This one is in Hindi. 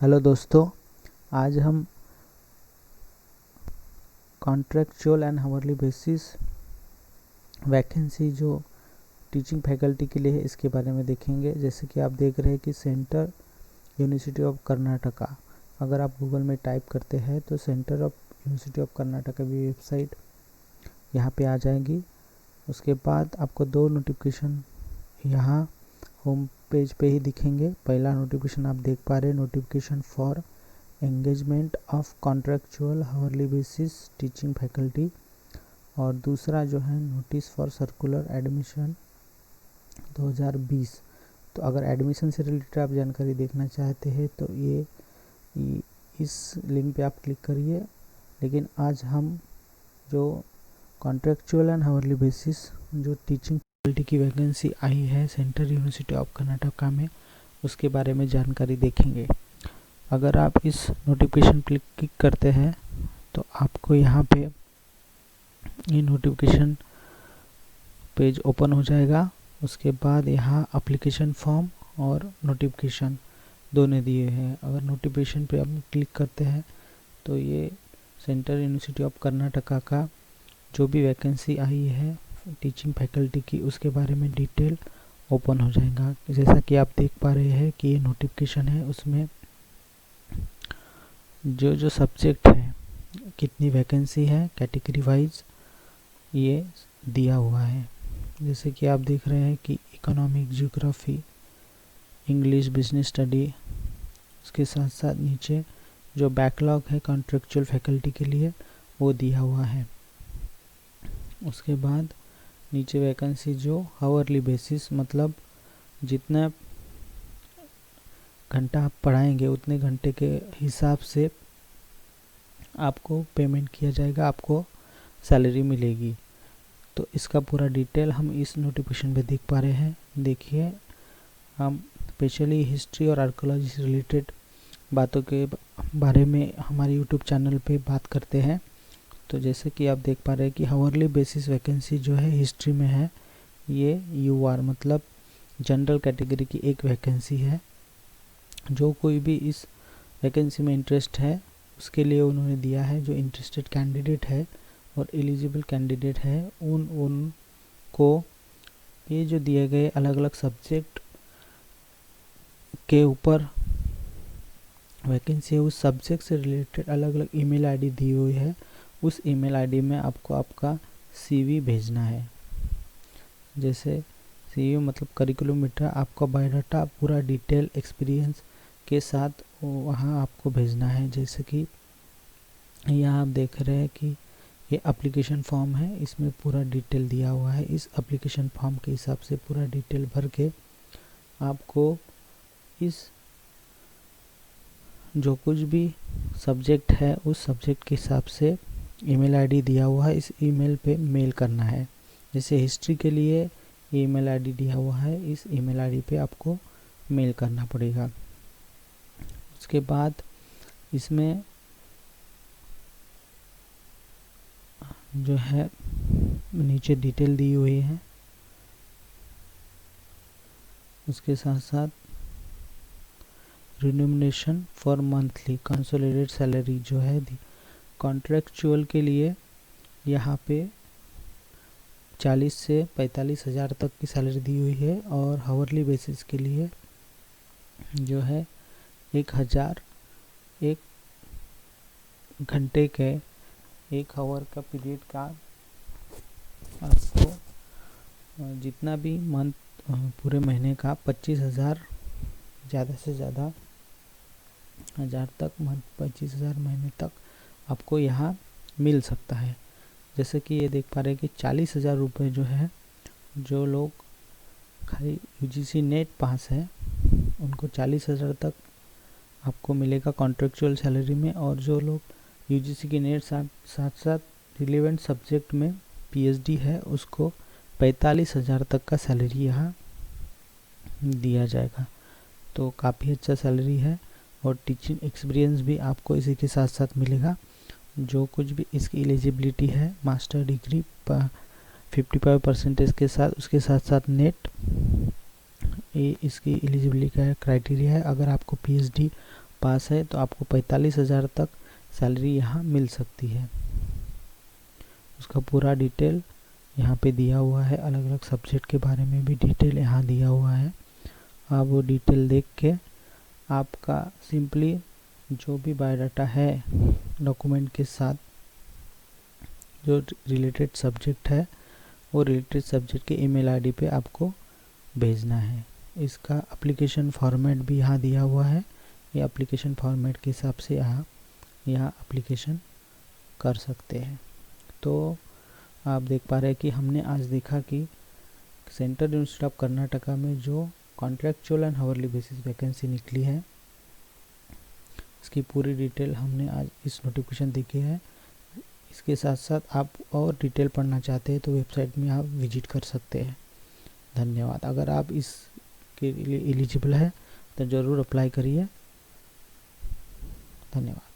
हेलो दोस्तों, आज हम contractual and hourly basis vacancy जो टीचिंग फैकल्टी के लिए है इसके बारे में देखेंगे। जैसे कि आप देख रहे हैं कि सेंटर यूनिवर्सिटी ऑफ कर्नाटका, अगर आप गूगल में टाइप करते हैं तो centre of university of Karnataka की वेबसाइट यहाँ पे आ जाएगी। उसके बाद आपको दो नोटिफिकेशन यहाँ होम पेज पे ही दिखेंगे। पहला नोटिफिकेशन आप देख पा रहे हैं, notification for engagement of contractual hourly basis teaching faculty, और दूसरा जो है नोटिस फॉर सर्कुलर एडमिशन 2020। तो अगर एडमिशन से रिलेटेड आप जानकारी देखना चाहते हैं तो ये इस लिंक पे आप क्लिक करिए। लेकिन आज हम जो कॉन्ट्रेक्चुअल एंड हावरली बेसिस जो टीचिंग फैकल्टी की वैकेंसी आई है सेंट्रल यूनिवर्सिटी ऑफ कर्नाटका में, उसके बारे में जानकारी देखेंगे। अगर आप इस नोटिफिकेशन पे क्लिक करते हैं तो आपको यहाँ पे ये नोटिफिकेशन पेज ओपन हो जाएगा। उसके बाद यहाँ एप्लीकेशन फॉर्म और नोटिफिकेशन दोनों दिए हैं। अगर नोटिफिकेशन पे आप क्लिक करते हैं तो ये सेंट्रल यूनिवर्सिटी ऑफ कर्नाटका का जो भी वैकेंसी आई है टीचिंग फैकल्टी की उसके बारे में डिटेल ओपन हो जाएगा। जैसा कि आप देख पा रहे हैं कि ये नोटिफिकेशन है, उसमें जो सब्जेक्ट है, कितनी वैकेंसी है, कैटेगरी वाइज ये दिया हुआ है। जैसे कि आप देख रहे हैं कि economic, geography, English, business study, उसके साथ साथ नीचे जो बैकलॉग है कॉन्ट्रेक्चुअल फैकल्टी के लिए वो दिया हुआ है। उसके बाद नीचे वैकेंसी जो हावरली बेसिस, मतलब जितना घंटा आप पढ़ाएंगे उतने घंटे के हिसाब से आपको पेमेंट किया जाएगा, आपको सैलरी मिलेगी। तो इसका पूरा डिटेल हम इस नोटिफिकेशन पे देख पा रहे हैं। देखिए, हम स्पेशली हिस्ट्री और आर्कोलॉजी से रिलेटेड बातों के बारे में हमारे यूट्यूब चैनल पे बात करते हैं। तो जैसे कि आप देख पा रहे हैं कि हावरली बेसिस वैकेंसी जो है हिस्ट्री में है, ये यूआर मतलब जनरल कैटेगरी की एक वैकेंसी है। जो कोई भी इस वैकेंसी में इंटरेस्ट है उसके लिए उन्होंने दिया है। जो इंटरेस्टेड कैंडिडेट है और एलिजिबल कैंडिडेट है उनको ये जो दिए गए अलग अलग सब्जेक्ट के ऊपर वैकेंसी है, उस सब्जेक्ट से रिलेटेड अलग अलग ईमेल आईडी दी हुई है। उस ईमेल आईडी में आपको आपका सीवी भेजना है। जैसे सीवी मतलब करिकुलम मीटर, आपका बायोडाटा पूरा डिटेल एक्सपीरियंस के साथ वहाँ आपको भेजना है। जैसे कि यहाँ आप देख रहे हैं कि ये एप्लीकेशन फॉर्म है, इसमें पूरा डिटेल दिया हुआ है। इस एप्लीकेशन फॉर्म के हिसाब से पूरा डिटेल भर के आपको इस जो कुछ भी सब्जेक्ट है उस सब्जेक्ट के हिसाब से ईमेल आईडी दिया हुआ है, इस ईमेल पे मेल करना है। जैसे हिस्ट्री के लिए ईमेल आईडी दिया हुआ है, इस ईमेल आईडी पे आपको मेल करना पड़ेगा। उसके बाद इसमें जो है नीचे डिटेल दी हुई है। उसके साथ साथ remuneration for monthly consolidated salary जो है कॉन्ट्रेक्चुअल के लिए यहाँ पे 40 से 45 हज़ार तक की सैलरी दी हुई है, और हावरली बेसिस के लिए जो है 1000 एक घंटे के 1 आवर का पीरियड का आपको जितना भी मंथ पूरे महीने का 25,000 ज़्यादा से ज़्यादा हज़ार तक, मंथ 25,000 महीने तक आपको यहाँ मिल सकता है। जैसे कि ये देख पा रहे हैं कि 40,000 रुपये जो है, जो लोग खाली यूजीसी नेट पास है उनको 40,000 तक आपको मिलेगा कॉन्ट्रेक्चुअल सैलरी में, और जो लोग यूजीसी के नेट साथ साथ रिलेवेंट सब्जेक्ट में पीएचडी है उसको 45,000 तक का सैलरी यहाँ दिया जाएगा। तो काफ़ी अच्छा सैलरी है, और टीचिंग एक्सपीरियंस भी आपको इसी के साथ साथ मिलेगा। जो कुछ भी इसकी एलिजिबिलिटी है, मास्टर डिग्री 55% के साथ, उसके साथ साथ नेट, ये इसकी एलिजिबिलिटी का क्राइटेरिया है। अगर आपको पीएचडी पास है तो आपको 45,000 तक सैलरी यहाँ मिल सकती है। उसका पूरा डिटेल यहाँ पे दिया हुआ है, अलग अलग सब्जेक्ट के बारे में भी डिटेल यहाँ दिया हुआ है। आप वो डिटेल देख के आपका सिंपली जो भी बायोडाटा है डॉक्यूमेंट के साथ जो रिलेटेड सब्जेक्ट है वो रिलेटेड सब्जेक्ट के ईमेल आईडी पे आपको भेजना है। इसका एप्लीकेशन फॉर्मेट भी यहाँ दिया हुआ है। ये एप्लीकेशन फॉर्मेट के हिसाब से यहाँ एप्लीकेशन कर सकते हैं। तो आप देख पा रहे हैं कि हमने आज देखा कि सेंट्रल यूनिवर्सिटी ऑफ कर्नाटका में जो contractual and hourly basis vacancy निकली है इसकी पूरी डिटेल हमने आज इस नोटिफिकेशन देखी है। इसके साथ साथ आप और डिटेल पढ़ना चाहते हैं तो वेबसाइट में आप विजिट कर सकते हैं। धन्यवाद। अगर आप इसके लिए एलिजिबल है तो ज़रूर अप्लाई करिए। धन्यवाद।